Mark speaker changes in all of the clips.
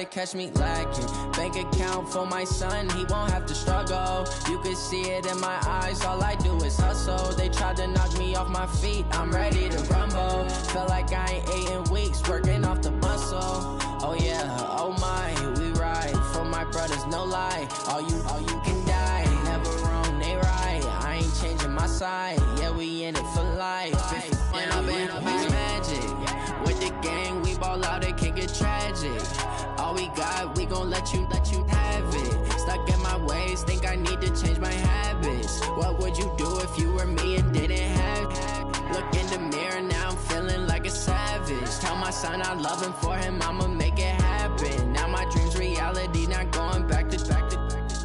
Speaker 1: to catch me lacking. Bank account for my son, he won't have to struggle. You can see it in my eyes, all I do is hustle. They tried to knock me off my feet, I'm ready to rumble. Felt like I ain't ate in weeks, working off the muscle. Oh yeah, oh my, we ride for my brothers, no lie. All you can die, never wrong, they right. I ain't changing my side, yeah, we in it for life. When I've been magic, with the gang, we ball out, it can get tragic. All we got, we gon' let you have it. Stuck in my ways, think I need to change my habits. What would you do if you were me and didn't have it? Look in the mirror, now I'm feeling like a savage. Tell my son I love him, for him I'ma make it happen. Now my dream's reality, not going back to.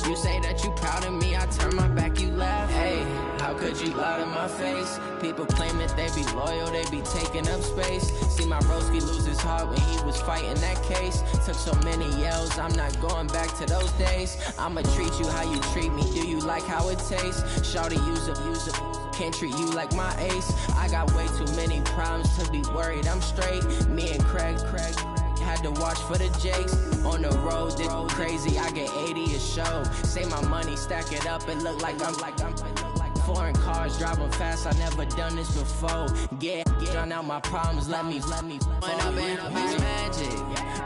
Speaker 1: You say that you proud of me, I turn my back, you laugh. Hey, how could you lie to my face? People claim that they be loyal, they be taking up space. See my broski lose his heart when he was fighting that case. Took so many yells, I'm not going back to those days. I'ma treat you how you treat me, do you like how it tastes? Shawty, use it, can't treat you like my ace. I got way too many problems to be worried, I'm straight. Me and Craig had to watch for the Jakes. On the road, this crazy, I get 80 a show. Say my money, stack it up, it look like I'm foreign cars, driving fast, I never done this before. Get drown out my problems, let me When I've been magic,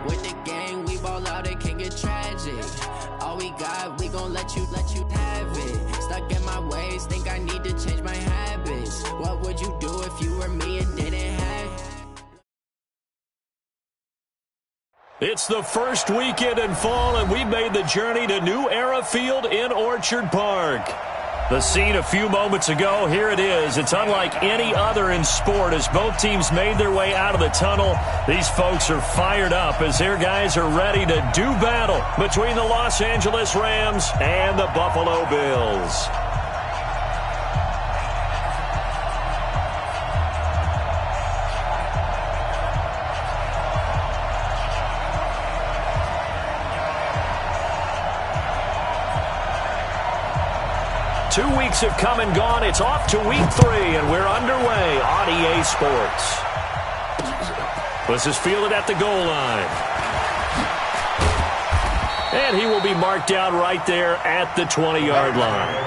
Speaker 1: with the gang, we ball out, it can get tragic. All we got, we gon' let you have it. Stuck in my ways, think I need to change my habits. What would you do if you were me and didn't have it?
Speaker 2: It's the first weekend in fall, and we've made the journey to New Era Field in Orchard Park. The scene a few moments ago, here it is. It's unlike any other in sport as both teams made their way out of the tunnel. These folks are fired up as their guys are ready to do battle between the Los Angeles Rams and the Buffalo Bills. 2 weeks have come and gone. It's off to week 3, and we're underway on EA Sports. This is fielded at the goal line. And he will be marked down right there at the 20-yard line.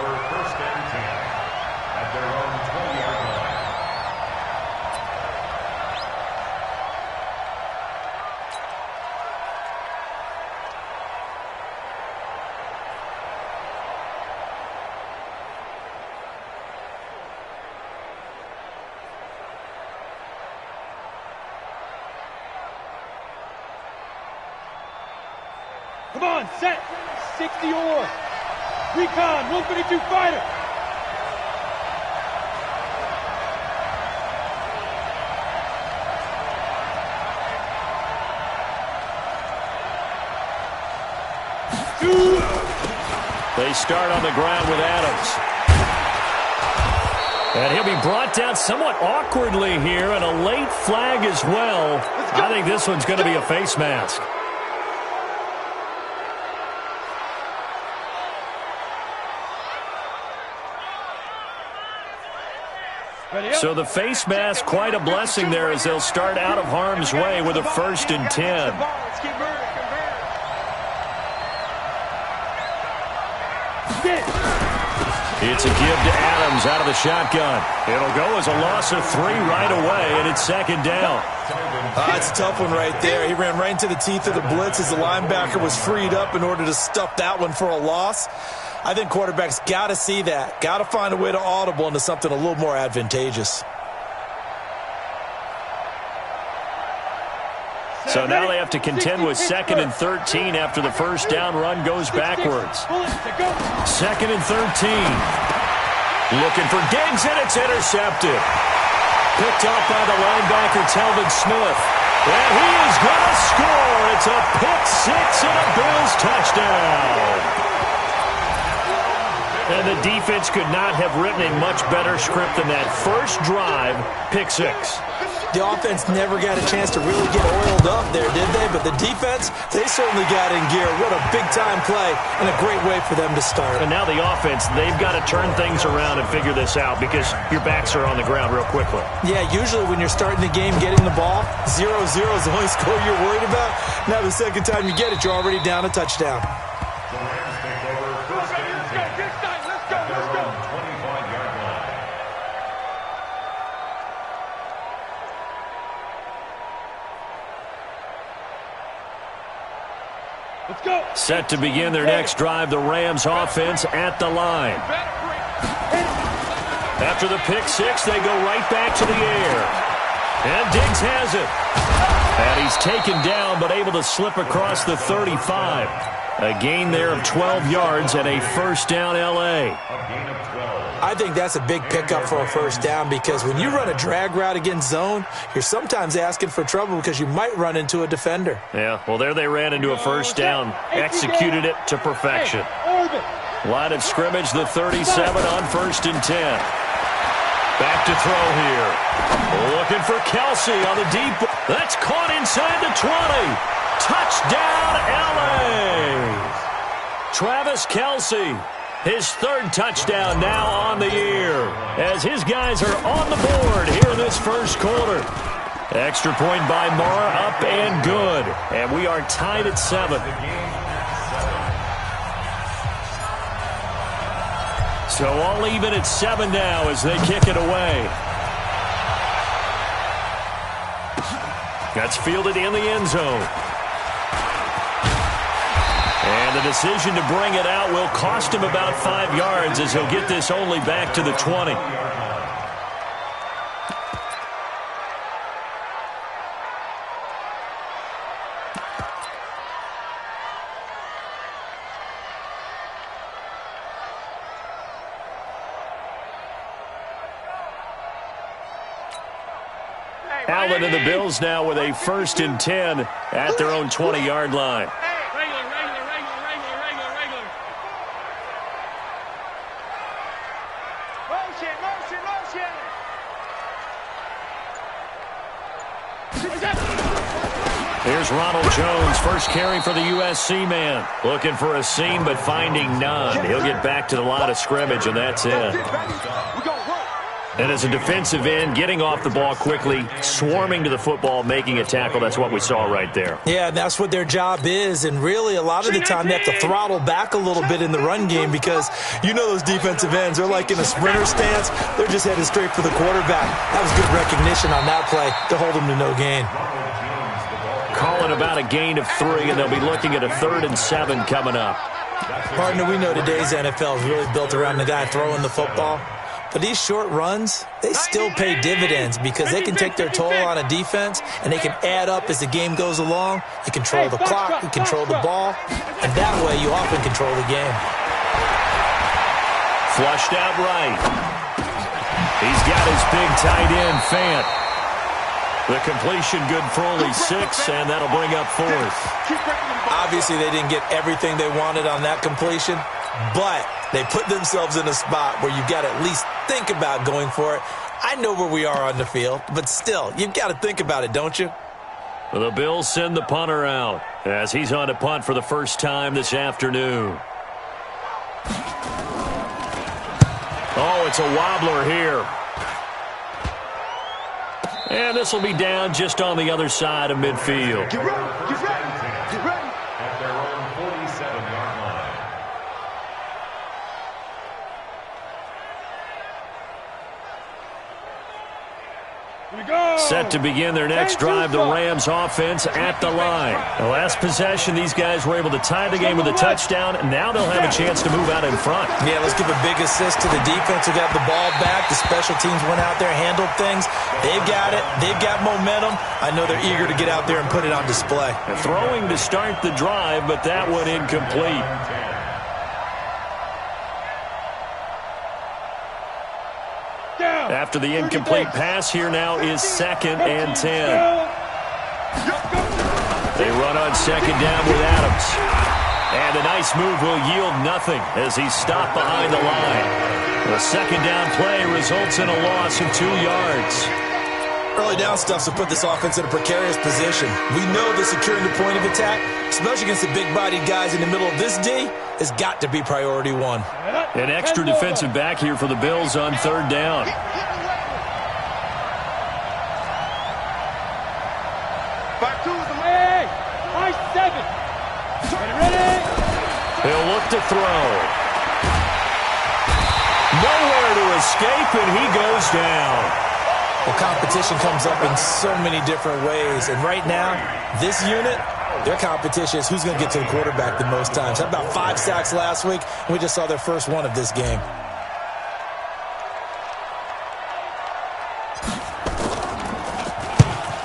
Speaker 3: Come on, set. 60 or. Recon, 132 fighter.
Speaker 2: They start on the ground with Adams. And he'll be brought down somewhat awkwardly here, and a late flag as well. I think this one's going to be a face mask. So the face mask, quite a blessing there as they'll start out of harm's way with a 1st and 10. It's a give to Adams out of the shotgun. It'll go as a loss of 3 right away, and it's 2nd down.
Speaker 4: It's a tough one right there. He ran right into the teeth of the blitz as the linebacker was freed up in order to stuff that one for a loss. I think quarterbacks got to see that. Got to find a way to audible into something a little more advantageous.
Speaker 2: So now they have to contend with 2nd and 13 after the first down run goes backwards. 2nd and 13. Looking for Diggs, and it's intercepted. Picked off by the linebacker, Telvin Smith. And he is going to score. It's a pick 6 and a Bills touchdown. And the defense could not have written a much better script than that. First drive, pick 6.
Speaker 4: The offense never got a chance to really get oiled up there, did they? But the defense, they certainly got in gear. What a big-time play and a great way for them to start.
Speaker 2: And now the offense, they've got to turn things around and figure this out because your backs are on the ground real quickly.
Speaker 4: Yeah, usually when you're starting the game getting the ball, 0-0 is the only score you're worried about. Now the second time you get it, you're already down a touchdown.
Speaker 2: Set to begin their next drive, the Rams offense at the line. After the pick six, they go right back to the air. And Diggs has it. And he's taken down, but able to slip across the 35. A gain there of 12 yards and a first down L.A.
Speaker 4: I think that's a big pickup for a first down because when you run a drag route against zone, you're sometimes asking for trouble because you might run into a defender.
Speaker 2: Yeah, well, there they ran into a first down, executed it to perfection. Line of scrimmage, the 37 on 1st and 10. Back to throw here. Looking for Kelsey on the deep. That's caught inside the 20. Touchdown, L.A. Travis Kelsey. His 3rd touchdown now on the year as his guys are on the board here in this first quarter. Extra point by Marr, up and good. And we are tied at 7. So all even at 7 now as they kick it away. That's fielded in the end zone. And the decision to bring it out will cost him about 5 yards as he'll get this only back to the 20. Allen and the Bills now with a 1st and 10 at their own 20-yard line. Here's Ronald Jones, first carry for the USC man. Looking for a seam, but finding none. He'll get back to the line of scrimmage, and that's it. And as a defensive end, getting off the ball quickly, swarming to the football, making a tackle, that's what we saw right there.
Speaker 4: Yeah, that's what their job is, and really a lot of the time they have to throttle back a little bit in the run game because you know those defensive ends, they're like in a sprinter stance. They're just headed straight for the quarterback. That was good recognition on that play to hold them to no gain.
Speaker 2: Calling about a gain of 3, and they'll be looking at a 3rd and 7 coming up.
Speaker 4: Partner, we know today's NFL is really built around the guy throwing the football. But these short runs, they still pay dividends because they can take their toll on a defense and they can add up as the game goes along. You control the clock, you control the ball, and that way you often control the game.
Speaker 2: Flushed out right. He's got his big tight end, Fant. The completion good for only 6, and that'll bring up 4th.
Speaker 4: Obviously, they didn't get everything they wanted on that completion, but they put themselves in a spot where you've got to at least think about going for it. I know where we are on the field, but still, you've got to think about it, don't you?
Speaker 2: The Bills send the punter out as he's on to punt for the first time this afternoon. Oh, it's a wobbler here. And this will be down just on the other side of midfield.
Speaker 3: Get ready, get ready, get ready.
Speaker 5: At their own 47-yard line.
Speaker 2: Set to begin their next drive, the Rams offense at the line. The last possession, these guys were able to tie the game with a touchdown, and now they'll have a chance to move out in front.
Speaker 4: Yeah, let's give a big assist to the defense who got the ball back. The special teams went out there, handled things. They've got it. They've got momentum. I know they're eager to get out there and put it on display.
Speaker 2: Throwing to start the drive, but that one incomplete. After the incomplete pass, here now is 2nd and 10. They run on 2nd down with Adams. And a nice move will yield nothing as he's stopped behind the line. The 2nd down play results in a loss of 2 yards.
Speaker 4: Early down stuff to put this offense in a precarious position. We know that securing the point of attack, especially against the big-bodied guys in the middle of this D, has got to be priority one.
Speaker 2: An extra defensive back here for the Bills on third down.
Speaker 3: Hey, high 7. Ready?
Speaker 2: He'll look to throw. Nowhere to escape, and he goes down.
Speaker 4: Well, competition comes up in so many different ways. And right now, this unit, their competition is who's going to get to the quarterback the most times. Had about 5 sacks last week, and we just saw their first one of this game.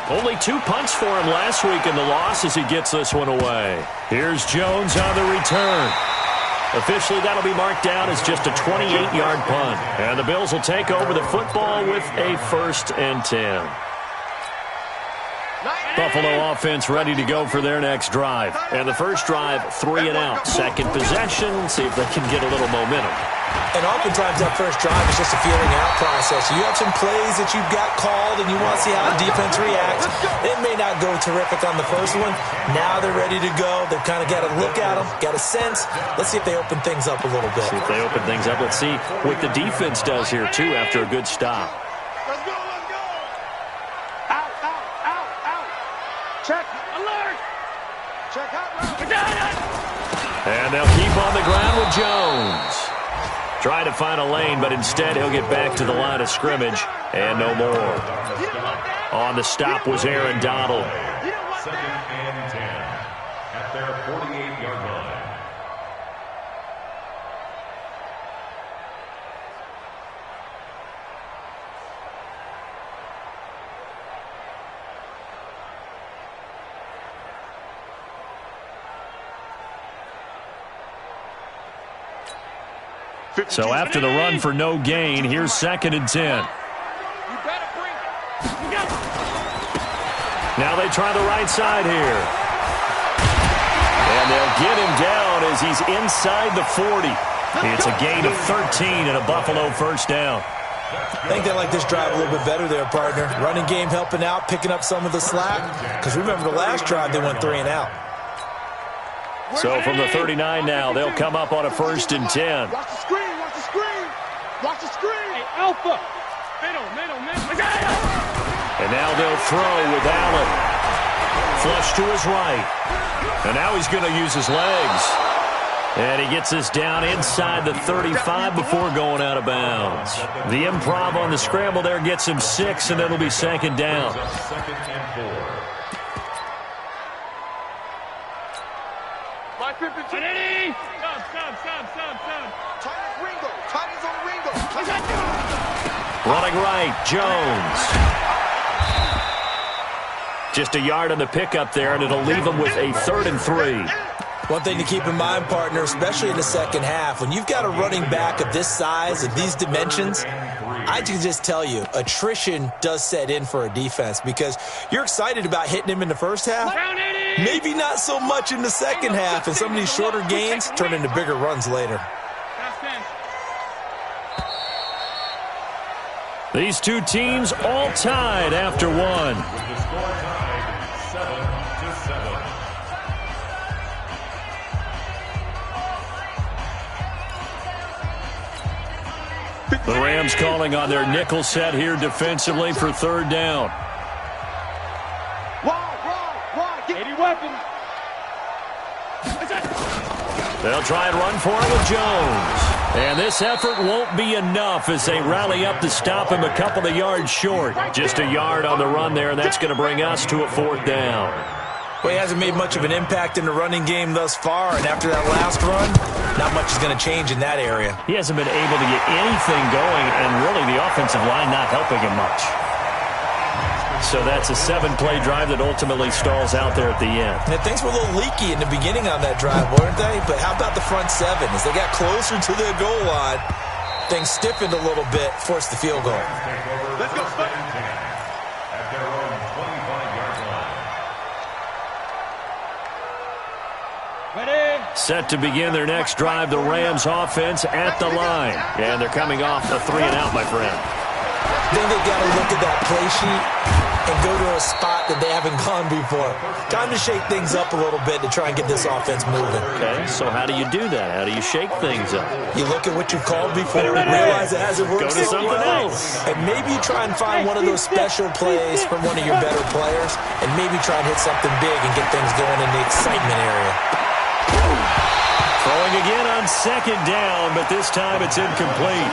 Speaker 2: Only 2 punts for him last week in the loss as he gets this one away. Here's Jones on the return. Officially, that'll be marked down as just a 28-yard punt. And the Bills will take over the football with a 1st and 10. Buffalo offense ready to go for their next drive. And the first drive, 3 and out. Second possession, see if they can get a little momentum.
Speaker 4: And oftentimes that first drive is just a feeling out process. You have some plays that you've got called and you want to see how the defense reacts. It may not go terrific on the first one. Now they're ready to go. They've kind of got to look at them, got a sense. Let's see if they open things up a little bit.
Speaker 2: See if they open things up. Let's see what the defense does here, too, after a good stop.
Speaker 3: Let's go, let's go. Out, out, out, out. Check, alert. Check out.
Speaker 2: And they'll keep on the ground with Jones. Try to find a lane, but instead he'll get back to the line of scrimmage and no more. On the stop was Aaron Donald.
Speaker 5: 2nd and 10 at their 48-yard line.
Speaker 2: So after the run for no gain, here's 2nd and 10. Now they try the right side here. And they'll get him down as he's inside the 40. It's a gain of 13 and a Buffalo first down.
Speaker 4: I think they like this drive a little bit better there, partner. Running game helping out, picking up some of the slack. Because remember the last drive, they went 3 and out.
Speaker 2: So from the 39 now, they'll come up on a 1st and 10.
Speaker 3: Watch the screen, watch the screen. Watch the screen. Hey, Alpha. Middle.
Speaker 2: And now they'll throw with Allen. Flush to his right. And now he's going to use his legs. And he gets this down inside the 35 before going out of bounds. The improv on the scramble there gets him 6, and it'll be 2nd down.
Speaker 5: 2nd and 4.
Speaker 2: Running right, Jones. Just a yard on the pickup there, and it'll leave him with a 3rd and 3.
Speaker 4: One thing to keep in mind, partner, especially in the second half, when you've got a running back of this size, of these dimensions, I can just tell you, attrition does set in for a defense because you're excited about hitting him in the first half. Maybe not so much in the second half, and some of these shorter gains turn into bigger runs later.
Speaker 2: These two teams all tied after one.
Speaker 5: With the score tied 7-7.
Speaker 2: The Rams calling on their nickel set here defensively for 3rd down.
Speaker 3: Wide. 80 weapons.
Speaker 2: They'll try and run for it with Jones. And this effort won't be enough as they rally up to stop him a couple of yards short. Just a yard on the run there, and that's going to bring us to a 4th down.
Speaker 4: Well, he hasn't made much of an impact in the running game thus far, and after that last run, not much is going to change in that area.
Speaker 2: He hasn't been able to get anything going, and really the offensive line not helping him much. So that's a 7-play drive that ultimately stalls out there at the end.
Speaker 4: And things were a little leaky in the beginning on that drive, weren't they? But how about the front 7? As they got closer to the goal line, things stiffened a little bit, forced the field goal.
Speaker 5: Let's go. 2nd and 10 at their own 25-yard line.
Speaker 2: Set to begin their next drive, the Rams offense at the line. And they're coming off a 3 and out, my friend.
Speaker 4: Then they've got to look at that play sheet and go to a spot that they haven't gone before. Time to shake things up a little bit to try and get this offense moving.
Speaker 2: Okay, so how do you do that? How do you shake things up?
Speaker 4: You look at what you've called before and realize it hasn't worked
Speaker 2: Go to
Speaker 4: so
Speaker 2: something
Speaker 4: well.
Speaker 2: else.
Speaker 4: And maybe you try and find one of those special plays from one of your better players and maybe try and hit something big and get things going in the excitement area.
Speaker 2: Throwing again on second down, but this time it's incomplete.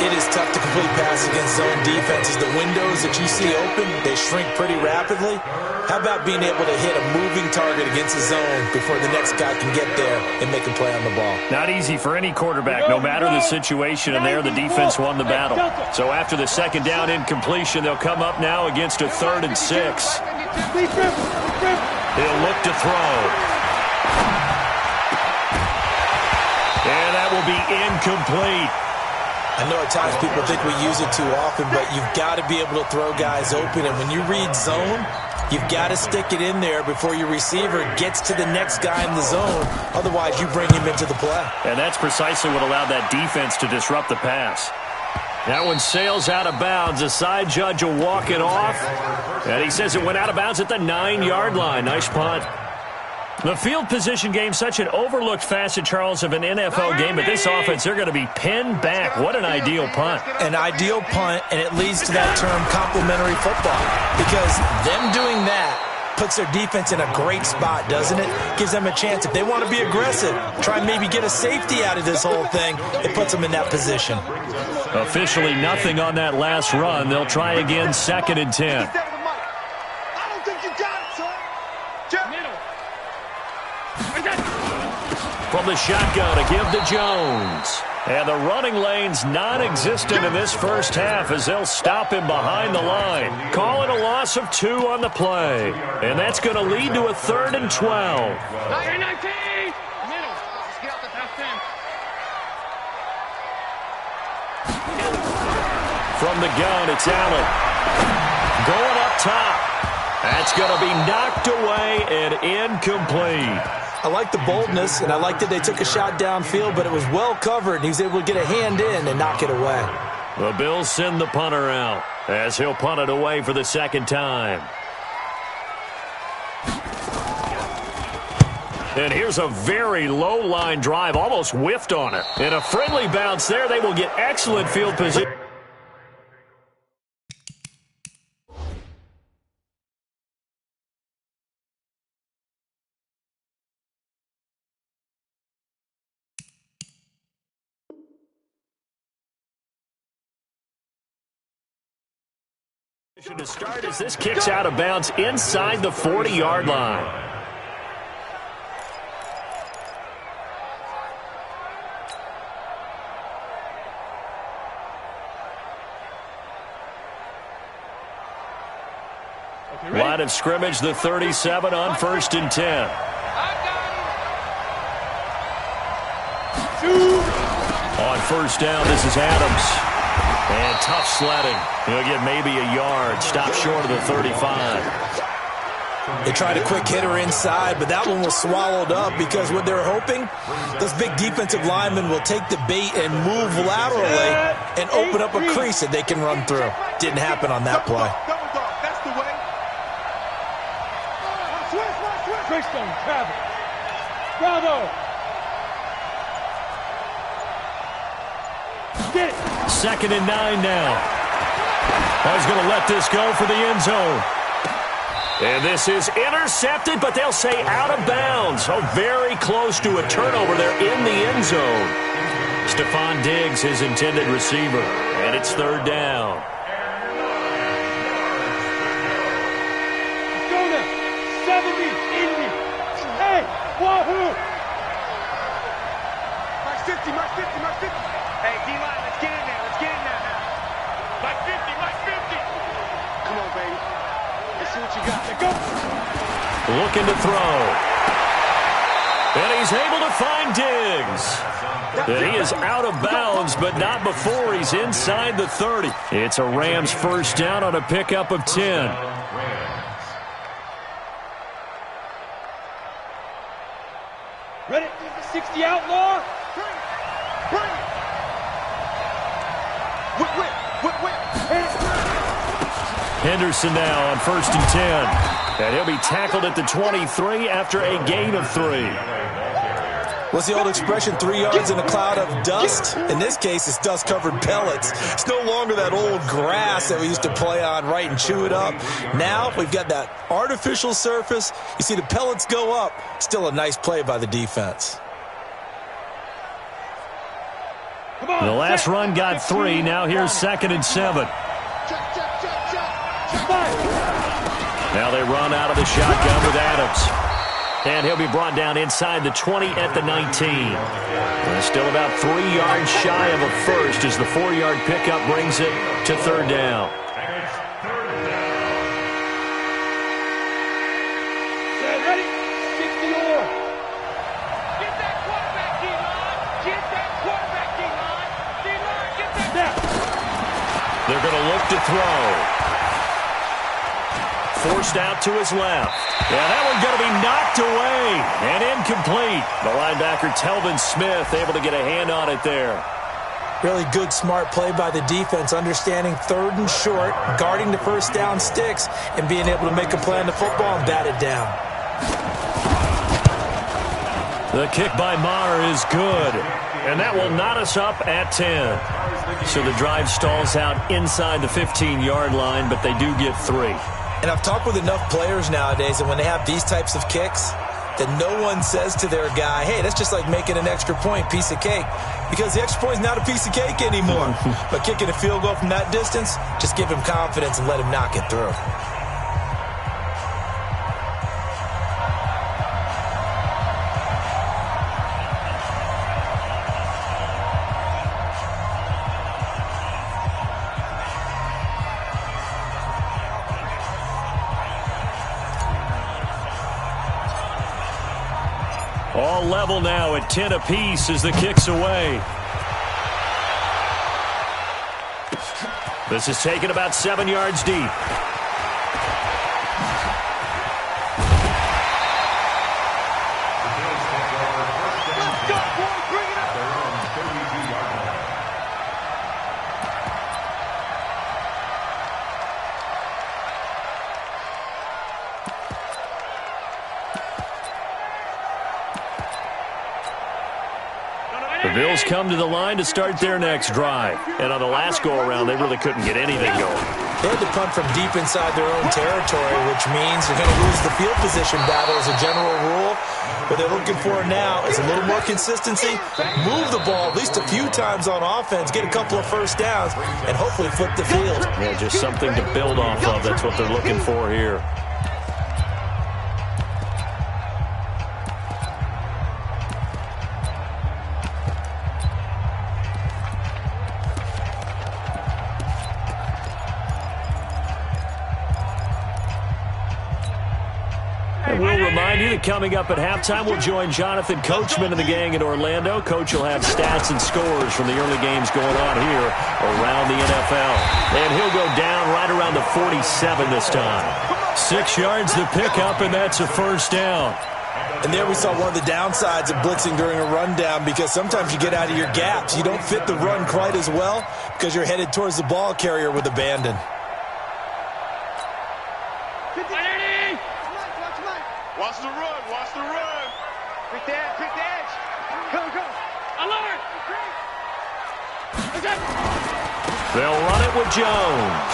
Speaker 4: It is tough to complete passes against zone defenses. The windows that you see open, they shrink pretty rapidly. How about being able to hit a moving target against a zone before the next guy can get there and make a play on the ball?
Speaker 2: Not easy for any quarterback, no matter the situation, and there the defense won the battle. So after the second down incompletion, they'll come up now against a 3rd and 6. He'll look to throw. And that will be incomplete.
Speaker 4: I know at times people think we use it too often, but you've got to be able to throw guys open. And when you read zone, you've got to stick it in there before your receiver gets to the next guy in the zone. Otherwise, you bring him into the play.
Speaker 2: And that's precisely what allowed that defense to disrupt the pass. That one sails out of bounds. The side judge will walk it off. And he says it went out of bounds at the 9-yard line. Nice punt. The field position game, such an overlooked facet, Charles, of an NFL game, but this offense, they're going to be pinned back. What an ideal punt.
Speaker 4: An ideal punt, and it leads to that term complementary football, because them doing that puts their defense in a great spot, doesn't it? Gives them a chance. If they want to be aggressive, try and maybe get a safety out of this whole thing, it puts them in that position.
Speaker 2: Officially nothing on that last run. They'll try again, 2nd and 10. From the shotgun, a give to Jones. And the running lane's non-existent in this first half as they'll stop him behind the line. Call it a loss of 2 on the play. And that's going to lead to a 3rd and 12. From the gun, it's Allen. Going up top. That's going to be knocked away and incomplete.
Speaker 4: I like the boldness, and I like that they took a shot downfield, but it was well covered, and he was able to get a hand in and knock it away.
Speaker 2: The Bills send the punter out as he'll punt it away for the 2nd time. And here's a very low-line drive, almost whiffed on it. And a friendly bounce there. They will get excellent field position. To start as this kicks out of bounds inside the 40-yard line. Line of scrimmage, the 37 on 1st and 10. On 1st down, this is Adams. And tough sledding. He'll get maybe a yard. Stop short of the 35.
Speaker 4: They tried a quick hitter inside, but that one was swallowed up because what they're hoping, those big defensive linemen will take the bait and move laterally and open up a crease that they can run through. Didn't happen on that play.
Speaker 3: That's the way. Switch, travel. Bravo. Get it.
Speaker 2: 2nd and 9 now. I was going to let this go for the end zone. And this is intercepted, but they'll say out of bounds. Oh, very close to a turnover there in the end zone. Stephon Diggs, his intended receiver. And it's 3rd down.
Speaker 3: Go now. 70, 80. Hey, wahoo. Mark 50, Mark 50, Mark 50. Hey, D-line, let's get in there. Let's get in there now. Mark 50, Mark 50. Come on, baby. Let's see what you got. Let's go.
Speaker 2: Looking to throw. And he's able to find Diggs. And he is out of bounds, but not before he's inside the 30. It's a Rams 1st down on a pickup of 10.
Speaker 3: Ready? 60 outlaw. Bring it. Whip.
Speaker 2: Henderson now on 1st and 10. And he'll be tackled at the 23 after a gain of 3.
Speaker 4: What's the old expression, 3 yards in a cloud of dust? In this case, it's dust-covered pellets. It's no longer that old grass that we used to play on, right, and chew it up. Now we've got that artificial surface. You see the pellets go up. Still a nice play by the defense.
Speaker 2: The last run got 3. Now here's 2nd and 7. Now they run out of the shotgun with Adams. And he'll be brought down inside the 20 at the 19. And still about 3 yards shy of a first as the 4-yard pickup brings it to 3rd down.
Speaker 3: Ready? 60-or. Get that quarterback, D-line. Get that quarterback, D-line. D-line, get that.
Speaker 2: They're going to look to throw. Forced out to his left. Yeah, that one's going to be knocked away and incomplete. The linebacker, Telvin Smith, able to get a hand on it there.
Speaker 4: Really good, smart play by the defense, understanding 3rd and short, guarding the first down sticks, and being able to make a play on the football and bat it down.
Speaker 2: The kick by Maher is good, and that will knot us up at 10. So the drive stalls out inside the 15-yard line, but they do get 3.
Speaker 4: And I've talked with enough players nowadays that when they have these types of kicks, that no one says to their guy, hey, that's just like making an extra point, piece of cake. Because the extra point is not a piece of cake anymore. But kicking a field goal from that distance, just give him confidence and let him knock it through.
Speaker 2: All level now at 10 apiece as the kick's away. This is taken about 7 yards deep.
Speaker 3: Let's go, boys. Bring it up.
Speaker 5: They're on 32-yard line.
Speaker 2: The Bills come to the line to start their next drive. And on the last go-around, they really couldn't get anything going.
Speaker 4: They had to punt from deep inside their own territory, which means they're going to lose the field position battle as a general rule. What they're looking for now is a little more consistency, move the ball at least a few times on offense, get a couple of first downs, and hopefully flip the field.
Speaker 2: Yeah, just something to build off of. That's what they're looking for here. And we'll remind you that coming up at halftime, we'll join Jonathan Coachman and the gang in Orlando. Coach will have stats and scores from the early games going on here around the NFL. And he'll go down right around the 47 this time. 6 yards the pickup, and that's a first down.
Speaker 4: And there we saw one of the downsides of blitzing during a rundown, because sometimes you get out of your gaps. You don't fit the run quite as well because you're headed towards the ball carrier with abandon.
Speaker 3: Watch the run, watch the run. Quick the edge. Go. Alert.
Speaker 2: They'll run it with Jones.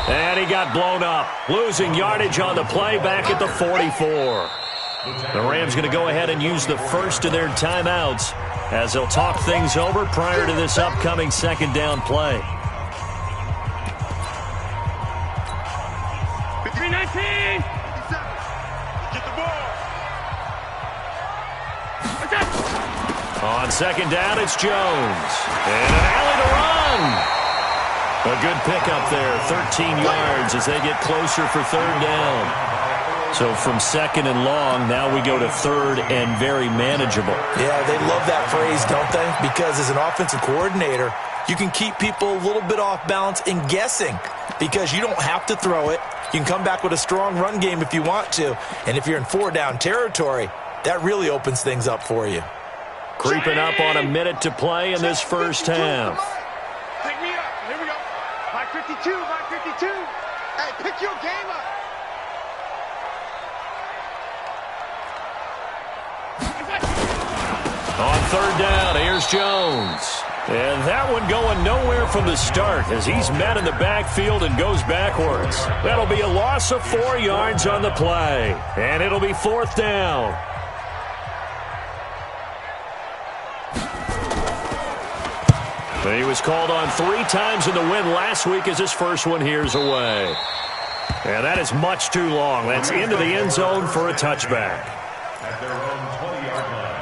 Speaker 2: And he got blown up, losing yardage on the play back at the 44. The Rams going to go ahead and use the first of their timeouts as they'll talk things over prior to this upcoming second down play.
Speaker 3: 319. Get the ball.
Speaker 2: On second down, it's Jones. And an alley to run. A good pickup there, 13 yards as they get closer for third down. So from second and long, now we go to third and very manageable.
Speaker 4: Yeah, they love that phrase, don't they? Because as an offensive coordinator, you can keep people a little bit off balance and guessing, because you don't have to throw it. You can come back with a strong run game if you want to. And if you're in four-down territory, that really opens things up for you.
Speaker 2: Creeping up on a minute to play in this first half.
Speaker 3: Take me up. Here we go. 552, 552. Hey, pick your game up.
Speaker 2: On third down, here's Jones. And that one going nowhere from the start as he's met in the backfield and goes backwards. That'll be a loss of 4 yards on the play. And it'll be fourth down. He was called on 3 times in the win last week as his first one here's away. And that is much too long. That's into the end zone for a touchback.
Speaker 5: At their own 20-yard line.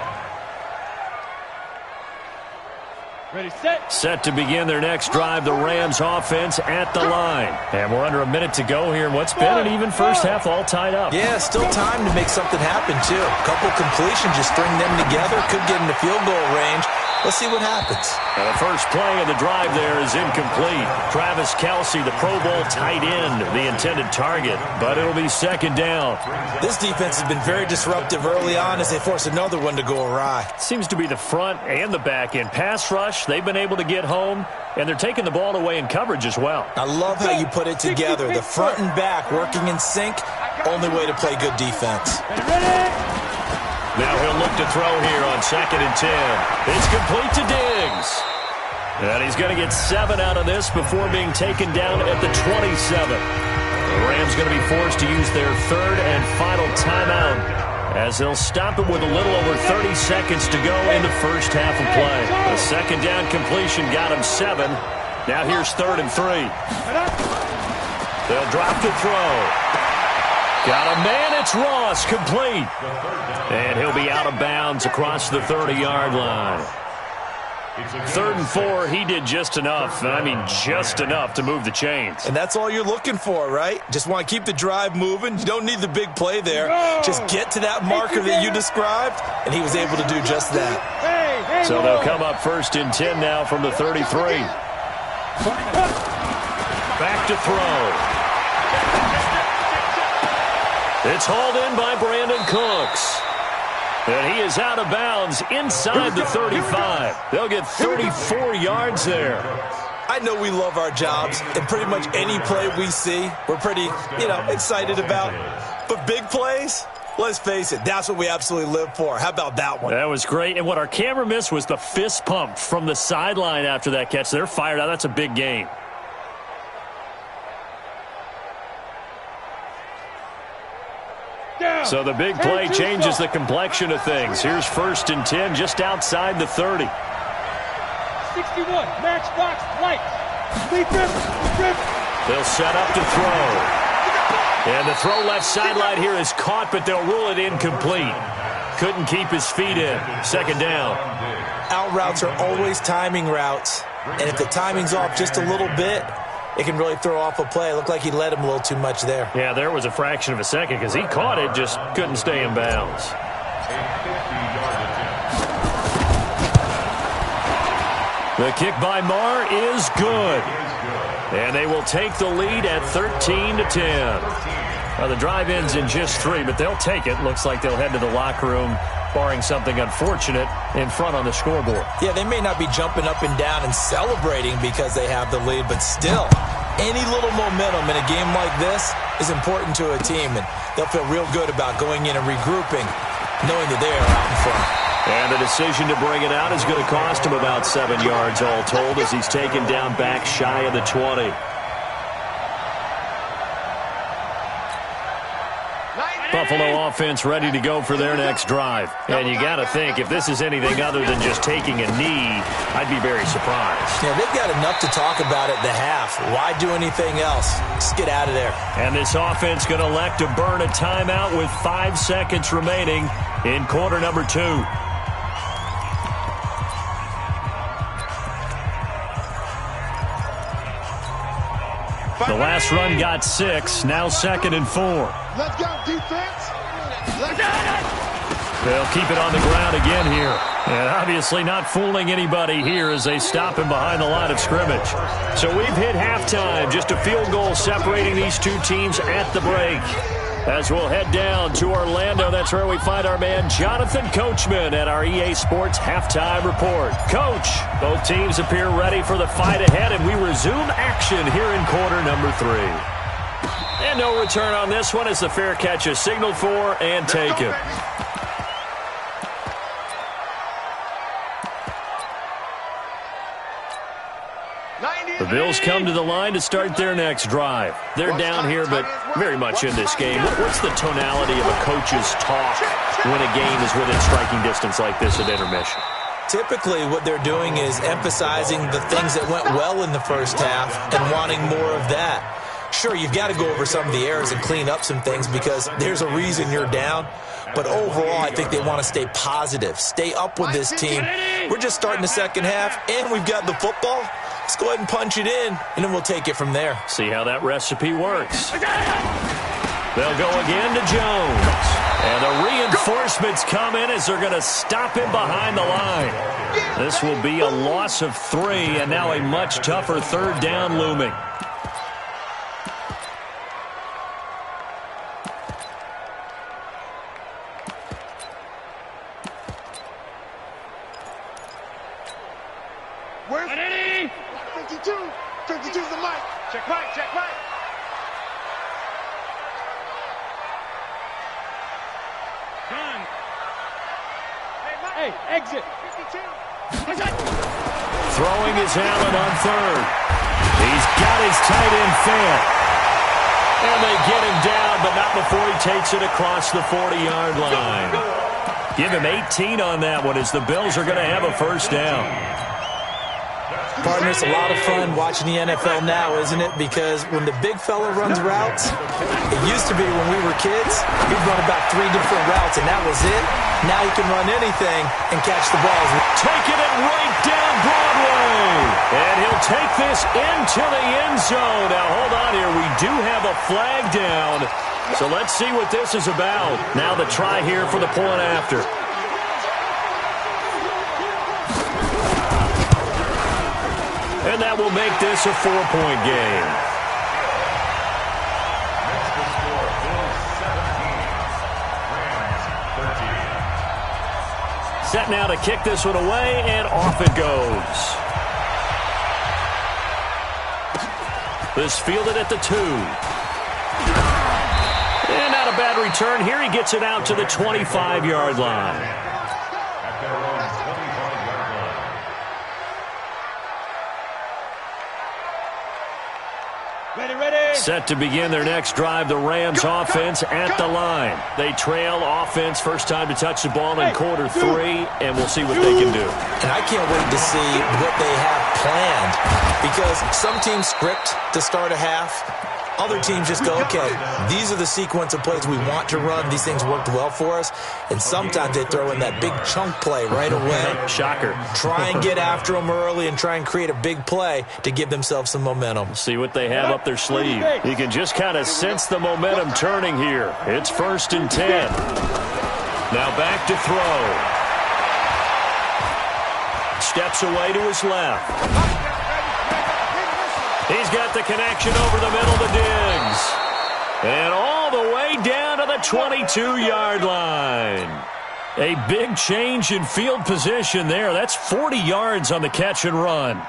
Speaker 3: Ready, set.
Speaker 2: Set to begin their next drive, the Rams offense at the line. And we're under a minute to go here in what's been an even first half, all tied up.
Speaker 4: Yeah, still time to make something happen, too. A couple completions, just string them together. Could get into field goal range. Let's see what happens.
Speaker 2: And the first play of the drive there is incomplete. Travis Kelce, the Pro Bowl tight end, the intended target. But it'll be second down.
Speaker 4: This defense has been very disruptive early on as they force another one to go awry.
Speaker 2: Seems to be the front and the back end. Pass rush, they've been able to get home, and they're taking the ball away in coverage as well.
Speaker 4: I love how you put it together. The front and back working in sync. Only way to play good defense.
Speaker 2: Now he'll look to throw here on 2nd and 10. It's complete to Diggs. And he's going to get 7 out of this before being taken down at the 27. The Rams going to be forced to use their third and final timeout as they'll stop it with a little over 30 seconds to go in the first half of play. A second down completion got him 7. Now here's 3rd and 3. They'll drop to throw. Got a man, it's Ross, complete. And he'll be out of bounds across the 30-yard line. 3rd and 4, he did just enough. I mean, just enough to move the chains.
Speaker 4: And that's all you're looking for, right? Just want to keep the drive moving. You don't need the big play there. Just get to that marker that you described, and he was able to do just that.
Speaker 2: So they'll come up 1st and 10 now from the 33. Back to throw. It's hauled in by Brandon Cooks. And he is out of bounds inside the 35. They'll get 34 yards there.
Speaker 4: I know we love our jobs, and pretty much any play we see, we're pretty, excited about. But big plays, let's face it, that's what we absolutely live for. How about that one?
Speaker 2: That was great. And what our camera missed was the fist pump from the sideline after that catch. They're fired out. That's a big game. So the big play changes the complexion of things. Here's 1st and 10 just outside the 30.
Speaker 3: 61, matchbox, light.
Speaker 2: They'll set up to throw. And the throw left sideline here is caught, but they'll rule it incomplete. Couldn't keep his feet in. 2nd down.
Speaker 4: Out routes are always timing routes. And if the timing's off just a little bit, it can really throw off a play. It looked like he led him a little too much there.
Speaker 2: Yeah, there was a fraction of a second because he caught it, just couldn't stay in bounds. The kick by Marr is good. And they will take the lead at 13-10. Now, the drive ends in just 3, but they'll take it. Looks like they'll head to the locker room, barring something unfortunate, in front on the scoreboard.
Speaker 4: Yeah, they may not be jumping up and down and celebrating because they have the lead, but still, any little momentum in a game like this is important to a team, and they'll feel real good about going in and regrouping, knowing that they are out in front.
Speaker 2: And the decision to bring it out is going to cost him about 7 yards all told as he's taken down back shy of the 20. Buffalo offense ready to go for their next drive. And you got to think, if this is anything other than just taking a knee, I'd be very surprised.
Speaker 4: Yeah, they've got enough to talk about at the half. Why do anything else? Just get out of there.
Speaker 2: And this offense going to elect to burn a timeout with 5 seconds remaining in quarter number 2. The last run got 6, now 2nd and 4.
Speaker 3: Let's go, defense. Let's go.
Speaker 2: They'll keep it on the ground again here. And obviously not fooling anybody here as they stop him behind the line of scrimmage. So we've hit halftime, just a field goal separating these two teams at the break. As we'll head down to Orlando, that's where we find our man Jonathan Coachman at our EA Sports Halftime Report. Coach, both teams appear ready for the fight ahead, and we resume action here in quarter number 3. And no return on this one as the fair catch is signaled for and taken. The Bills come to the line to start their next drive. They're down here, but very much in this game. What's the tonality of a coach's talk when a game is within striking distance like this at intermission?
Speaker 4: Typically, what they're doing is emphasizing the things that went well in the first half and wanting more of that. Sure, you've got to go over some of the errors and clean up some things because there's a reason you're down. But overall, I think they want to stay positive, stay up with this team. We're just starting the second half, and we've got the football. Let's go ahead and punch it in, and then we'll take it from there.
Speaker 2: See how that recipe works. They'll go again to Jones. And the reinforcements come in as they're going to stop him behind the line. This will be a loss of 3, and now a much tougher third down looming.
Speaker 3: Where's 52? 52's the mic. Check mic, check mic. Done. Hey, exit. 52.
Speaker 2: Throwing his Allen on third. He's got his tight end fair. And they get him down, but not before he takes it across the 40-yard line. Give him 18 on that one as the Bills are going to have a first down.
Speaker 4: Partner, it's a lot of fun watching the NFL now, isn't it? Because when the big fella runs routes, it used to be when we were kids, he'd run about 3 different routes, and that was it. Now he can run anything and catch the balls.
Speaker 2: Taking it right down Broadway. And he'll take this into the end zone. Now, hold on here. We do have a flag down. So let's see what this is about. Now the try here for the point after. And that will make this a 4-point game. Set now to kick this one away, and off it goes. This fielded at the 2. And not a bad return here. He gets it out to the 25-yard line. Set to begin their next drive, the Rams offense at the line. They trail offense, first time to touch the ball in quarter 3, and we'll see what they can do.
Speaker 4: And I can't wait to see what they have planned because some teams script to start a half. Other teams just go, okay, these are the sequence of plays we want to run. These things worked well for us. And sometimes they throw in that big chunk play right away.
Speaker 2: Shocker.
Speaker 4: Try and get after them early and try and create a big play to give themselves some momentum.
Speaker 2: See what they have up their sleeve. You can just kind of sense the momentum turning here. It's 1st and 10. Now back to throw. Steps away to his left. He's got the connection over the middle to Diggs. And all the way down to the 22-yard line. A big change in field position there. That's 40 yards on the catch and run.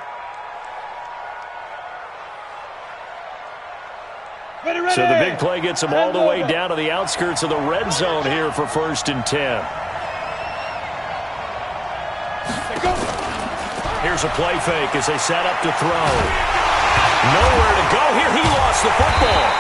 Speaker 2: So the big play gets him all the way down to the outskirts of the red zone here for 1st and 10. Here's a play fake as they set up to throw. Nowhere to go here. He lost the football.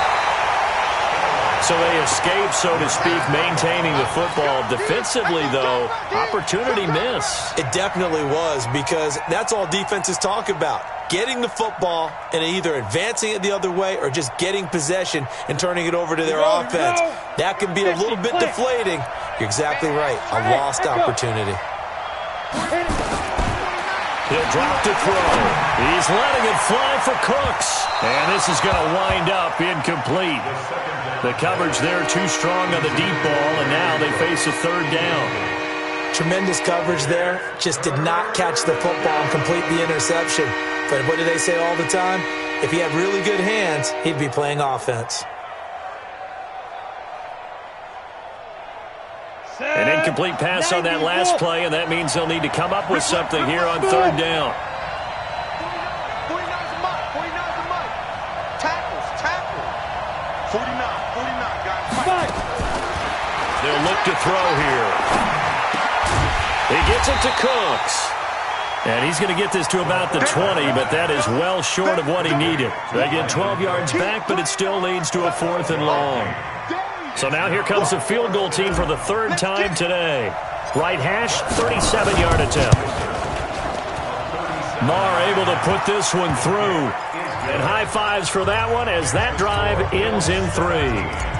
Speaker 2: So they escape, so to speak, maintaining the football. Defensively, though, opportunity miss.
Speaker 4: It definitely was because that's all defenses talk about. Getting the football and either advancing it the other way or just getting possession and turning it over to their offense. That can be a little bit deflating. You're exactly right. A lost opportunity.
Speaker 2: He'll drop to throw. He's letting it fly for Cooks. And this is going to wind up incomplete. The coverage there too strong on the deep ball, and now they face a 3rd down.
Speaker 4: Tremendous coverage there. Just did not catch the football and complete the interception. But what do they say all the time? If he had really good hands, he'd be playing offense.
Speaker 2: An incomplete pass on that last play, and that means they'll need to come up with something here on 3rd down.
Speaker 3: 49's a mic. 49's a mic. Tackles. 49
Speaker 2: They'll look to throw here. He gets it to Cooks. And he's going to get this to about the 20, but that is well short of what he needed. They get 12 yards back, but it still leads to a 4th and long. So now here comes the field goal team for the 3rd time today. Right hash, 37-yard attempt. Marr able to put this one through. And high fives for that one as that drive ends in 3.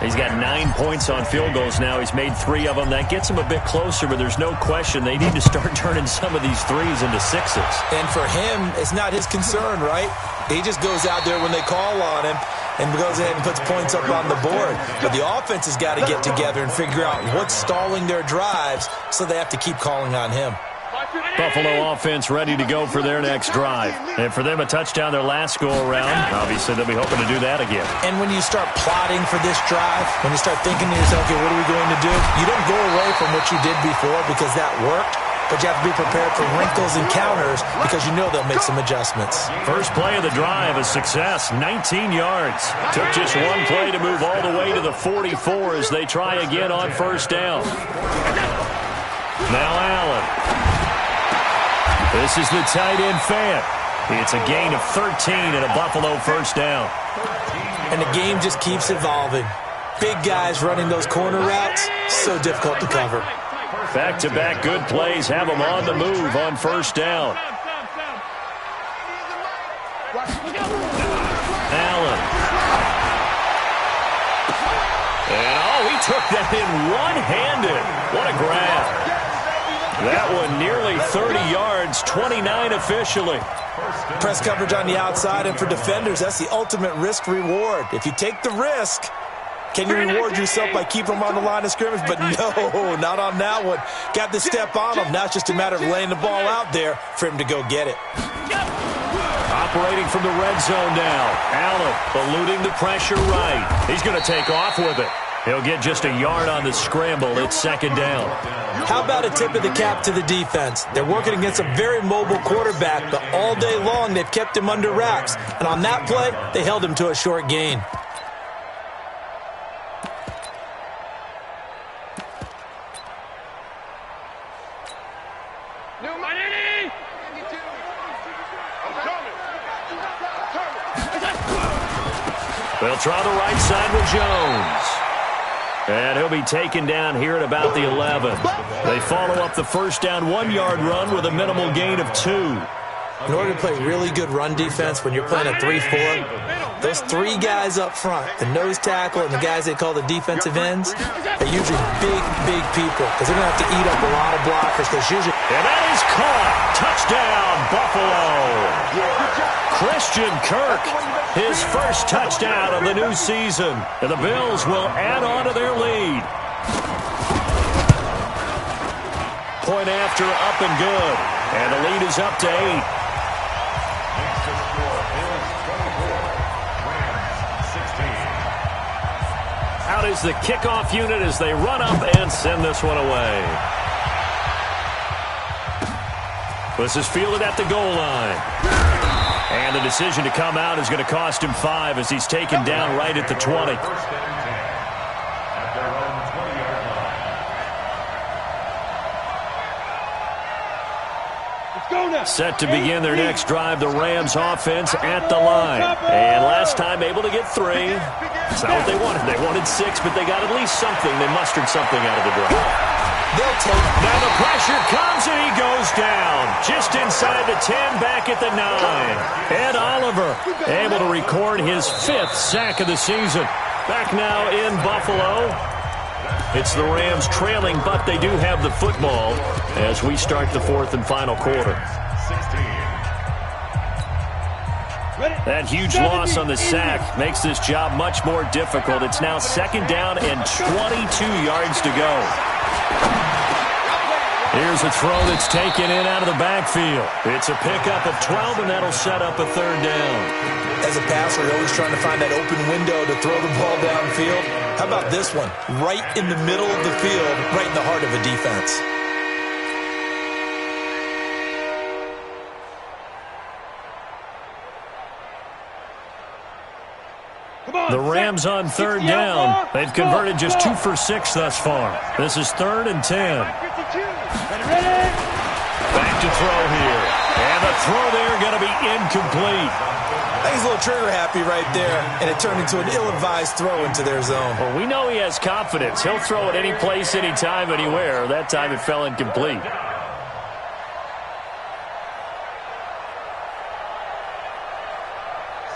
Speaker 2: He's got 9 points on field goals now. He's made 3 of them. That gets him a bit closer, but there's no question they need to start turning some of these 3s into 6s.
Speaker 4: And for him, it's not his concern, right? He just goes out there when they call on him and goes ahead and puts points up on the board. But the offense has got to get together and figure out what's stalling their drives, so they have to keep calling on him.
Speaker 2: Buffalo offense ready to go for their next drive. And for them, a touchdown their last go-around. Obviously, they'll be hoping to do that again.
Speaker 4: And when you start plotting for this drive, when you start thinking to yourself, okay, what are we going to do? You don't go away from what you did before because that worked, but you have to be prepared for wrinkles and counters because you know they'll make some adjustments.
Speaker 2: First play of the drive, a success, 19 yards. Took just one play to move all the way to the 44 as they try again on first down. Now Allen. This is the tight end Fant. It's a gain of 13 and a Buffalo first down.
Speaker 4: And the game just keeps evolving. Big guys running those corner routes, so difficult to cover.
Speaker 2: Back-to-back good plays have them on the move on first down. Allen. And, he took that in one-handed. What a grab. That one nearly 30 yards, 29 officially.
Speaker 4: Press coverage on the outside, and for defenders, that's the ultimate risk-reward. If you take the risk, can you reward yourself by keeping them on the line of scrimmage? But no, not on that one. Got the step on him. Now it's just a matter of laying the ball out there for him to go get it.
Speaker 2: Operating from the red zone now. Allen eluding the pressure right. He's going to take off with it. He'll get just a yard on the scramble. It's second down.
Speaker 4: How about a tip of the cap to the defense? They're working against a very mobile quarterback, but all day long they've kept him under wraps. And on that play, they held him to a short gain.
Speaker 2: They'll try the right side with Jones. And he'll be taken down here at about the 11. They follow up the first down 1-yard run with a minimal gain of 2.
Speaker 4: In order to play really good run defense when you're playing a 3-4, those 3 guys up front, the nose tackle and the guys they call the defensive ends, are usually big people because they're going to have to eat up a lot of blockers because usually...
Speaker 2: And that is caught. Touchdown, Buffalo. Christian Kirk, his first touchdown of the new season. And the Bills will add on to their lead. Point after, up and good. And the lead is up to 8. Out is the kickoff unit as they run up and send this one away. This is fielded at the goal line. And the decision to come out is going to cost him 5 as he's taken down right at the 20. Set to begin their next drive, the Rams offense at the line. And last time able to get 3. That's not what they wanted. They wanted 6, but they got at least something. They mustered something out of the drive.
Speaker 4: They'll take.
Speaker 2: Now the pressure comes and he goes down. Just inside the 10, back at the 9. Ed Oliver able to record his 5th sack of the season. Back now in Buffalo. It's the Rams trailing, but they do have the football as we start the 4th and final quarter. That huge loss on the sack makes this job much more difficult. It's now second down and 22 yards to go. Here's a throw that's taken in out of the backfield. It's a pickup of 12, and that'll set up a 3rd down.
Speaker 4: As a passer, you're always trying to find that open window to throw the ball downfield. How about this one? Right in the middle of the field, right in the heart of a defense.
Speaker 2: The Rams on third down. They've converted just 2 for 6 thus far. This is 3rd and 10. Back to throw here. And the throw there going to be incomplete.
Speaker 4: I think he's a little trigger happy right there, and it turned into an ill-advised throw into their zone.
Speaker 2: Well, we know he has confidence. He'll throw it any place, anytime, anywhere. That time it fell incomplete.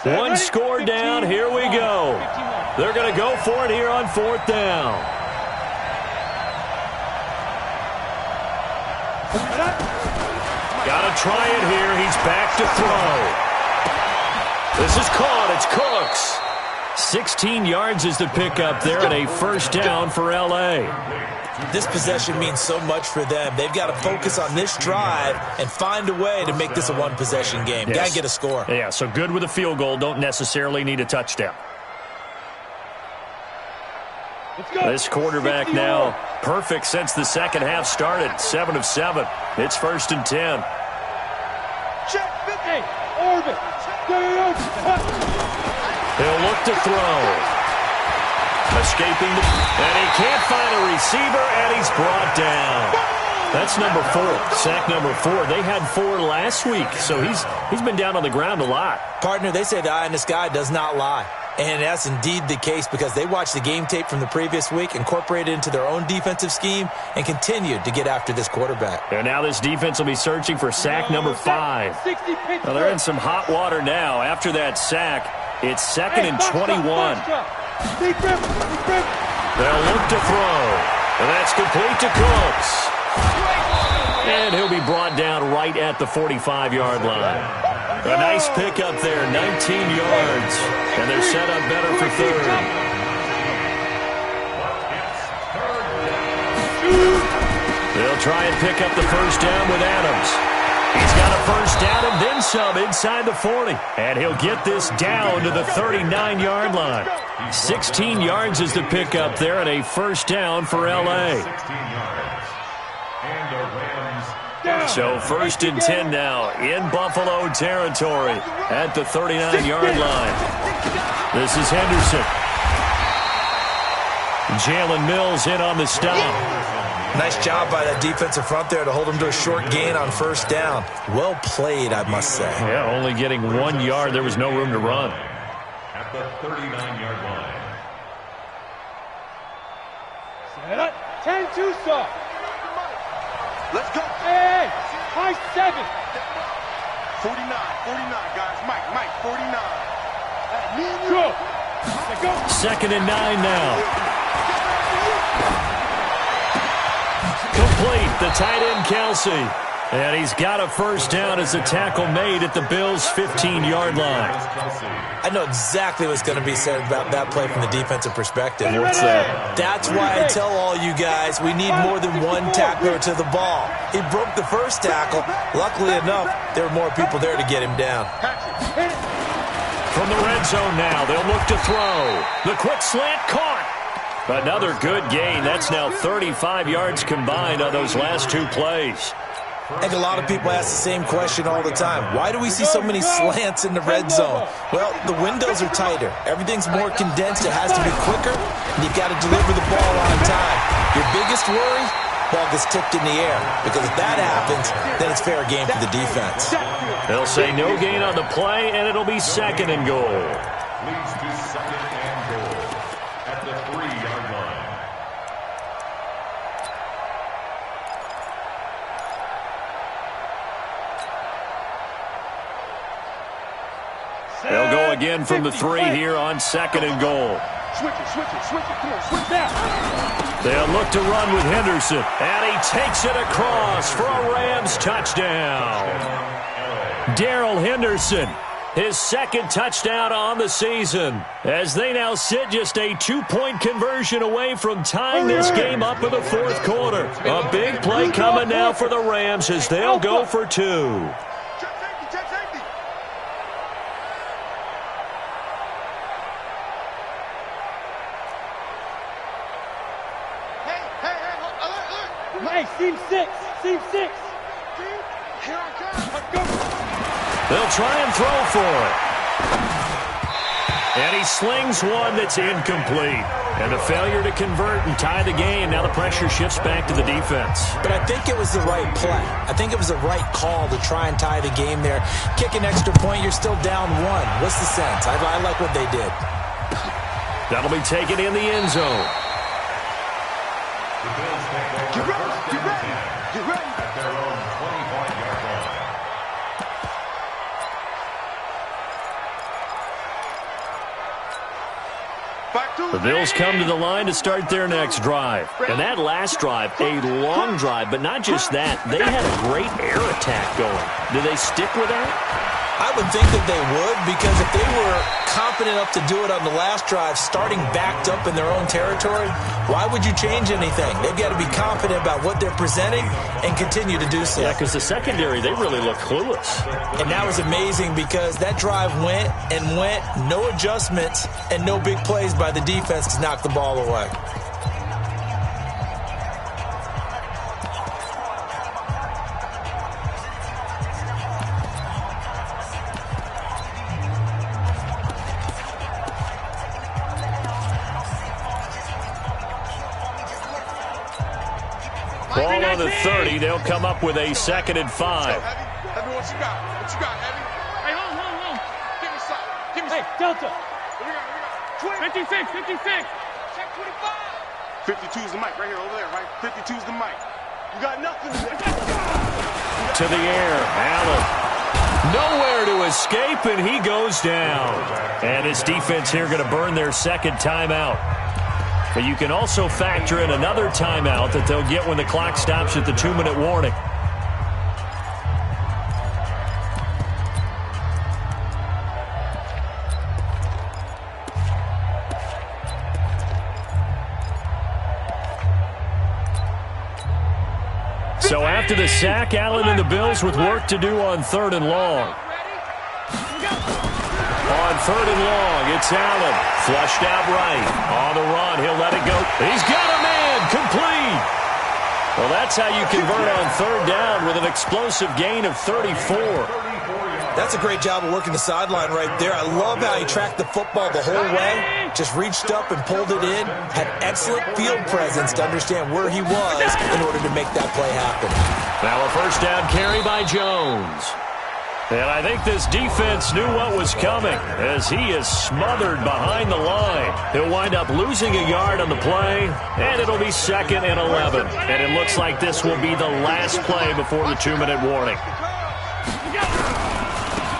Speaker 2: One score down. Here we go. They're going to go for it here on 4th down. Got to try it here. He's back to throw. This is caught. It's Cooks. 16 yards is the pickup there, and a first down for L.A.
Speaker 4: This possession means so much for them. They've got to focus on this drive and find a way to make this a one-possession game.
Speaker 2: Yes.
Speaker 4: Got to get a score.
Speaker 2: Yeah, so good with a field goal. Don't necessarily need a touchdown. This quarterback now perfect since the second half started. 7 of 7. It's 1st and 10.
Speaker 3: Check 50. Orbit.
Speaker 2: He'll look to throw. Escaping, and he can't find a receiver, and he's brought down. That's number 4, sack number 4. They had 4 last week, so he's been down on the ground a lot.
Speaker 4: Partner, they say the eye in the sky does not lie. And that's indeed the case because they watched the game tape from the previous week, incorporated it into their own defensive scheme, and continued to get after this quarterback.
Speaker 2: And now this defense will be searching for sack number 5. Well, they're in some hot water now. After that sack, it's 2nd and 21. They'll look to throw. And that's complete to Cooks. And he'll be brought down right at the 45-yard line. A nice pickup there, 19 yards. And they're set up better for 3rd. They'll try and pick up the first down with Adams. He's got a first down and then some inside the 40. And he'll get this down to the 39-yard line. 16 yards is the pickup there, and a first down for L.A. So 1st and 10 now in Buffalo territory at the 39-yard line. This is Henderson. Jalen Mills in on the stop.
Speaker 4: Nice job by that defensive front there to hold him to a short gain on first down. Well played, I must say.
Speaker 2: Yeah, only getting 1 yard. There was no room to run.
Speaker 5: At the 39-yard line.
Speaker 3: 10-2 stop. Let's go. Hey, high 7. 49, guys. Mike, 49. Go. Let's go.
Speaker 2: 2nd and 9 now. Complete, the tight end Kelsey. And he's got a first down as a tackle made at the Bills' 15-yard line.
Speaker 4: I know exactly what's going to be said about that play from the defensive perspective.
Speaker 2: What's that?
Speaker 4: That's why I tell all you guys we need more than one tackler to the ball. He broke the first tackle. Luckily enough, there were more people there to get him down.
Speaker 2: From the red zone now, they'll look to throw. The quick slant caught. Another good gain. That's now 35 yards combined on those last 2 plays.
Speaker 4: I think a lot of people ask the same question all the time. Why do we see so many slants in the red zone? Well, the windows are tighter. Everything's more condensed. It has to be quicker, and you've got to deliver the ball on time. Your biggest worry? Ball gets tipped in the air, because if that happens, then it's fair game for the defense.
Speaker 2: They'll say no gain on the play, and it'll be 2nd and goal.
Speaker 5: Leads to 2nd and goal at the 3-yard line.
Speaker 2: They'll go again from the 3 here on 2nd and goal.
Speaker 3: Switch it. Come on, switch that.
Speaker 2: They'll look to run with Henderson. And he takes it across for a Rams touchdown. Darrell Henderson, his 2nd touchdown on the season, as they now sit just a 2-point conversion away from tying this game up in the 4th quarter. A big play coming now for the Rams as they'll go for 2.
Speaker 3: Hey, seam 6. Here I come. Let's go.
Speaker 2: They'll try and throw for it. And he slings one that's incomplete. And a failure to convert and tie the game. Now the pressure shifts back to the defense.
Speaker 4: But I think it was the right play. I think it was the right call to try and tie the game there. Kick an extra point, you're still down one. What's the sense? I like what they did.
Speaker 2: That'll be taken in the end zone.
Speaker 3: Get ready, get ready, get ready.
Speaker 5: At their own 25-yard line.
Speaker 2: The Bills come to the line to start their next drive. And that last drive, a long drive, but not just that. They had a great air attack going. Do they stick with that?
Speaker 4: I would think that they would, because if they were confident enough to do it on the last drive, starting backed up in their own territory, why would you change anything? They've got to be confident about what they're presenting and continue to do so.
Speaker 2: Yeah, because the secondary, they really look clueless.
Speaker 4: And that was amazing because that drive went and went, no adjustments and no big plays by the defense to knock the ball away.
Speaker 2: Ball on the 30. They'll come up with a 2nd and 5.
Speaker 3: Heavy, what you got? What you got, Heavy?
Speaker 6: Hey, hold.
Speaker 3: Give me some. Give me
Speaker 6: Hey,
Speaker 3: some.
Speaker 6: Delta.
Speaker 3: What we got?
Speaker 6: 56.
Speaker 3: Check 25. 52's the mic right here, over there, right? 52's the mic. You got nothing
Speaker 2: To the air, Allen. Nowhere to escape, and he goes down. And his defense here going to burn their 2nd timeout. But you can also factor in another timeout that they'll get when the clock stops at the 2-minute warning. So after the sack, Allen and the Bills with work to do on 3rd and long. On 3rd and long, it's Allen. Flushed out right. On the run, he'll let it go. He's got a man, complete. Well, that's how you convert on 3rd down with an explosive gain of 34.
Speaker 4: That's a great job of working the sideline right there. I love how he tracked the football the whole way. Just reached up and pulled it in. Had excellent field presence to understand where he was in order to make that play happen.
Speaker 2: Now a 1st down carry by Jones. And I think this defense knew what was coming as he is smothered behind the line. He'll wind up losing a yard on the play, and it'll be 2nd and 11. And it looks like this will be the last play before the 2-minute warning.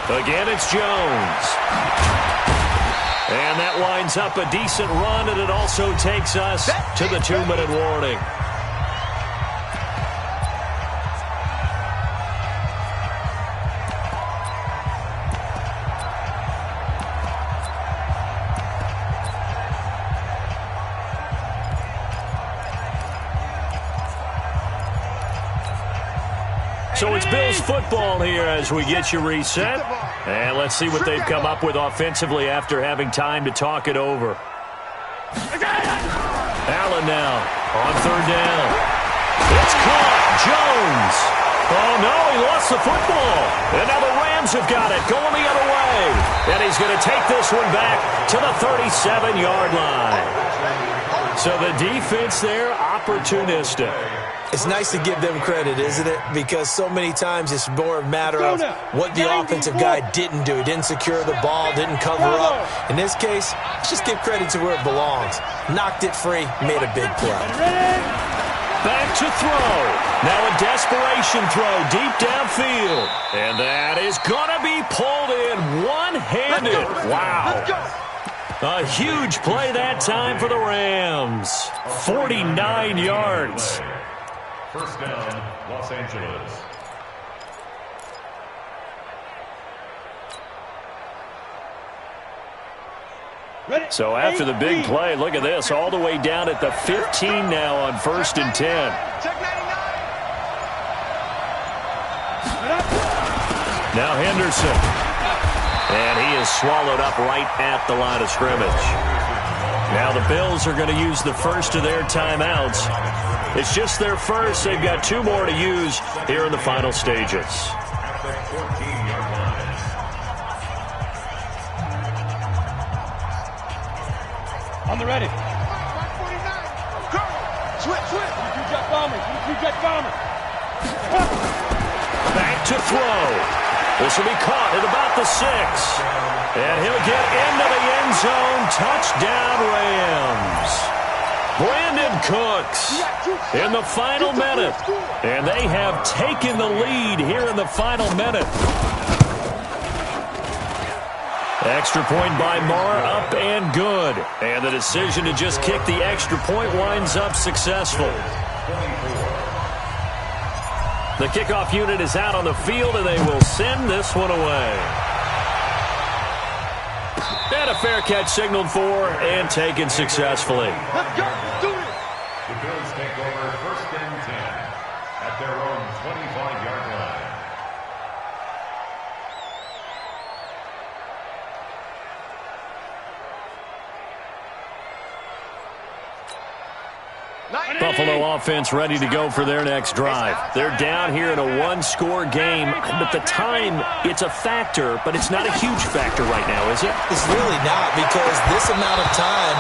Speaker 2: Again, it's Jones. And that winds up a decent run, and it also takes us to the 2-minute warning. So it's Bills football here as we get you reset. And let's see what they've come up with offensively after having time to talk it over. Allen now on 3rd down. It's caught. Jones. Oh, no, he lost the football. And now the Rams have got it going the other way. And he's going to take this one back to the 37-yard line. So the defense there, opportunistic.
Speaker 4: It's nice to give them credit, isn't it? Because so many times it's more a matter of what the offensive guy didn't do. He didn't secure the ball, didn't cover up. In this case, let's just give credit to where it belongs. Knocked it free, made a big play.
Speaker 2: Back to throw. Now a desperation throw deep downfield. And that is going to be pulled in one-handed. Wow. A huge play that time for the Rams. 49 yards.
Speaker 5: 1st down, Los Angeles.
Speaker 2: So after the big play, look at this, all the way down at the 15 now on 1st and 10. Now Henderson. And he is swallowed up right at the line of scrimmage. Now the Bills are going to use the first of their timeouts. It's just their first. They've got 2 more to use here in the final stages.
Speaker 5: At 14-yard line.
Speaker 3: On the ready. 149. Go. Switch. 22 jet bomber. 22 jet bomber.
Speaker 2: Back to throw. This will be caught at about the 6. And he'll get into the end zone. Touchdown, Rams. Brandon Cooks in the final minute. And they have taken the lead here in the final minute. Extra point by Marr, up and good. And the decision to just kick the extra point winds up successful. The kickoff unit is out on the field, and they will send this one away. And a fair catch signaled for and taken successfully.
Speaker 3: Let's go. Do it.
Speaker 5: The Bills take over 1st and 10 at their own 25-yard line.
Speaker 2: Buffalo offense ready to go for their next drive. They're down here in a one-score game, but the time, it's a factor, but it's not a huge factor right now, is it?
Speaker 4: It's really not, because this amount of time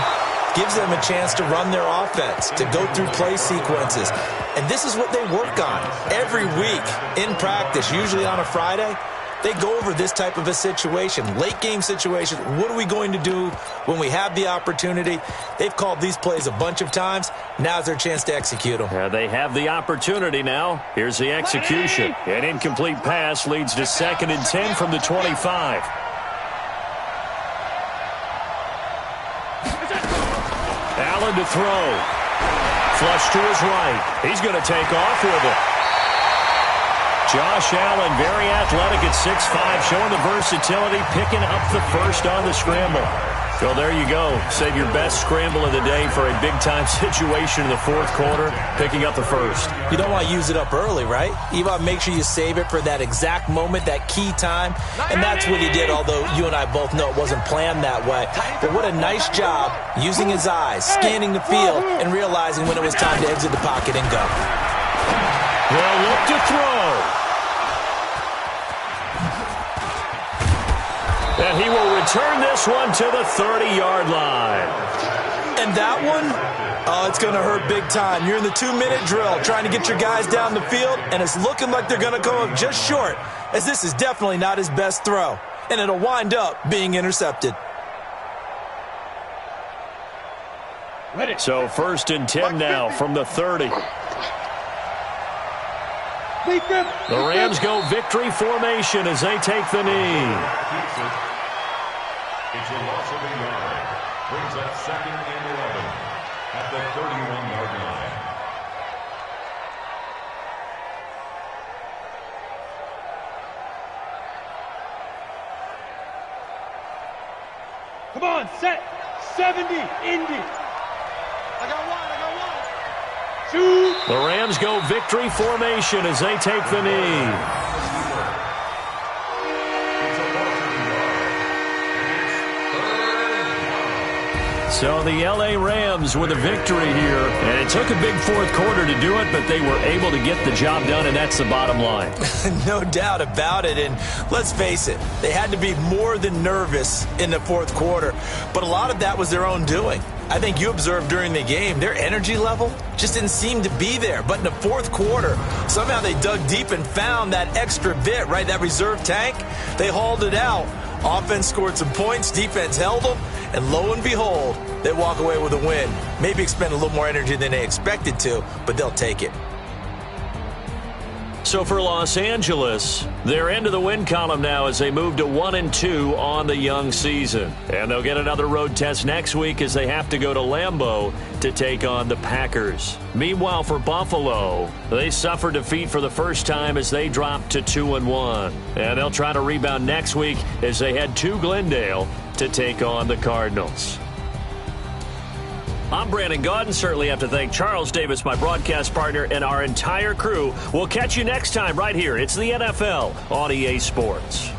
Speaker 4: gives them a chance to run their offense, to go through play sequences. And this is what they work on every week in practice, usually on a Friday. They go over this type of a situation, late game situation. What are we going to do when we have the opportunity? They've called these plays a bunch of times. Now's their chance to execute them.
Speaker 2: Yeah, they have the opportunity now. Here's the execution. An incomplete pass leads to 2nd and 10 from the 25. Allen to throw. Flush to his right. He's going to take off with it. Josh Allen, very athletic at 6'5", showing the versatility, picking up the first on the scramble. So there you go. Save your best scramble of the day for a big-time situation in the 4th quarter, picking up the first.
Speaker 4: You don't want to use it up early, right? You want to make sure you save it for that exact moment, that key time. And that's what he did, although you and I both know it wasn't planned that way. But what a nice job using his eyes, scanning the field, and realizing when it was time to exit the pocket and go.
Speaker 2: They'll look to throw. And he will return this one to the 30-yard line.
Speaker 4: And that one, oh, it's going to hurt big time. You're in the 2-minute drill trying to get your guys down the field, and it's looking like they're going to go up just short, as this is definitely not his best throw. And it'll wind up being intercepted.
Speaker 3: Ready.
Speaker 2: So 1st and 10 now from the 30. The Rams go victory formation as they take the knee.
Speaker 5: It's a loss of a yard. Brings up 2nd and 11 at the 31-yard line.
Speaker 3: Come on, set. 70, Indy. I got one. Shoot.
Speaker 2: The Rams go victory formation as they take the knee. So the L.A. Rams with a victory here. And it took a big 4th quarter to do it, but they were able to get the job done, and that's the bottom line.
Speaker 4: No doubt about it. And let's face it, they had to be more than nervous in the 4th quarter. But a lot of that was their own doing. I think you observed during the game, their energy level just didn't seem to be there. But in the 4th quarter, somehow they dug deep and found that extra bit, right, that reserve tank. They hauled it out. Offense scored some points, defense held them, and lo and behold, they walk away with a win. Maybe expend a little more energy than they expected to, but they'll take it.
Speaker 2: So for Los Angeles, they're into the win column now as they move to 1-2 on the young season. And they'll get another road test next week as they have to go to Lambeau to take on the Packers. Meanwhile, for Buffalo, they suffered defeat for the first time as they dropped to 2-1. And they'll try to rebound next week as they head to Glendale to take on the Cardinals. I'm Brandon Gaudin. Certainly have to thank Charles Davis, my broadcast partner, and our entire crew. We'll catch you next time right here. It's the NFL on EA Sports.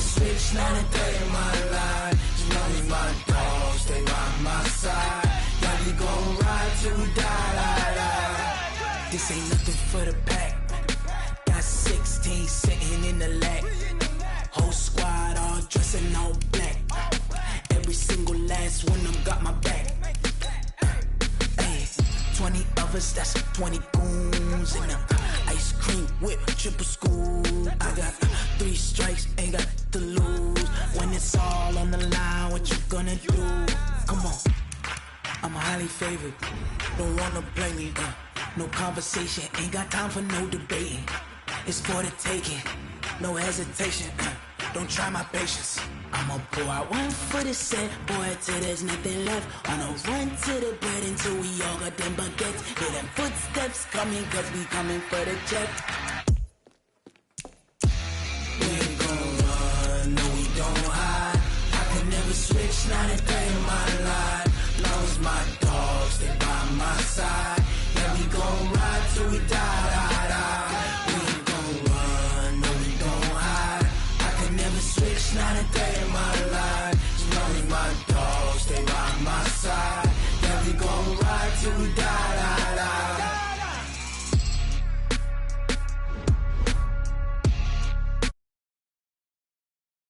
Speaker 1: switch, not a day in my life. As long as my dogs stay by my side. Yeah, we gon' ride till we die. This ain't nothing for the pack. Got 16 sitting in the lap. Whole squad all dressing all black. Every single last one of them got my back. Hey, 20 of us, that's 20 goons in the ice cream whip, triple school. I got 3 strikes, ain't got to lose. When it's all on the line, what you gonna do? Come on, I'm highly favored. Don't wanna blame me. No conversation, ain't got time for no debating. It's for the taking, no hesitation. Don't try my patience. I'ma pour out one for the set, boy, till there's nothing left. On a run to the bread until we all got them baguettes. Hear them footsteps coming, cause we coming for the check. We ain't gon' run, no we don't hide. I can never switch, not a day in my life. Long as my dogs stay by my side. Yeah, we gon' ride till we die. We ain't gon' run, no we don't hide. I can never switch, not a day in my life. As long as my dogs stay by my side. Yeah, we gon' ride till we die.